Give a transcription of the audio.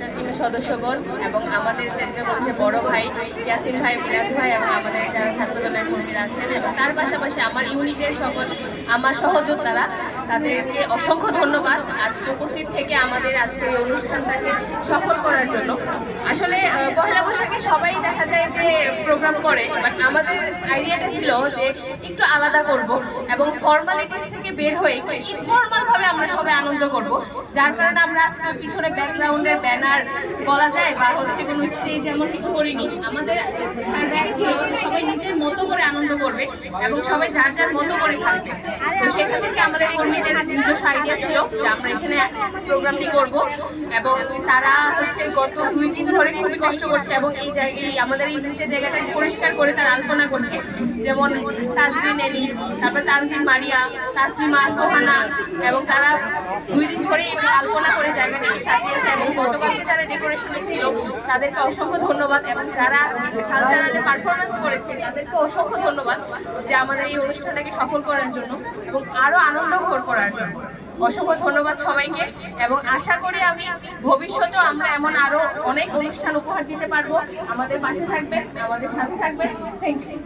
Central টিমের সদস্যগণ এবং আমাদের তেজগাঁ কলেজের বড় ভাই ইয়াসিন ভাই, ফিরাজ ভাই এবং আমাদের যারা ছাত্রদলের কর্মীরা আছেন এবং তার পাশাপাশি আমার ইউনিটের সকল আমার সহযোদ্ধারা, তাদেরকে অসংখ্য ধন্যবাদ আজকে উপস্থিত থেকে আমাদের আজকের এই অনুষ্ঠানটাকে সফল করার জন্য। আসলে পহেলা বৈশাখে সবাই দেখা যায় যে প্রোগ্রাম করে, বাট আমাদের আইডিয়াটা ছিল যে একটু আলাদা করব এবং ফর্মালিটিস থেকে বের হয়ে একটু ইনফর্মালভাবে আমরা সবাই আনন্দ করব, যার কারণে আমরা আজকে পিছনে ব্যাকগ্রাউন্ডের ব্যানার বলা যায় বা হচ্ছে কোনো স্টেজ এমন কিছু করিনি। আমাদের আইডিয়া ছিল যে সবাই নিজের মতো করে আনন্দ করবে এবং সবাই যার যার মতো করে থাকবে। তো সেখান থেকে আমাদের কর্মীদের নিজস্ব আইডিয়া ছিল যে আমরা এখানে প্রোগ্রামটি করব এবং তারা হচ্ছে গত 2 দিন ধরে খুবই কষ্ট করছে এবং এই আমাদের এই নিচের জায়গাটা পরিষ্কার করে তারা আলপনা করছে, যেমন তাজরিন এলি, তারপর তানজিন মারিয়া, তাসলিমা, সোহানা, এবং তারা 2 দিন ধরে এই আলপনা করে জায়গাটাকে সাজিয়েছে এবং গতকালকে যারা ডেকোরেশনে ছিল তাদেরকে অসংখ্য ধন্যবাদ এবং যারা আজকে কালচারালে পারফরমেন্স করেছে তাদেরকে অসংখ্য ধন্যবাদ যে আমাদের এই অনুষ্ঠানটাকে সফল করার জন্য এবং আরো আনন্দঘর করার জন্য। অসংখ্য ধন্যবাদ সবাইকে এবং আশা করি আমি ভবিষ্যতেও আমরা এমন আরো অনেক অনুষ্ঠান উপহার দিতে পারবো। আমাদের পাশে থাকবেন, আমাদের সাথে থাকবেন। Thank you.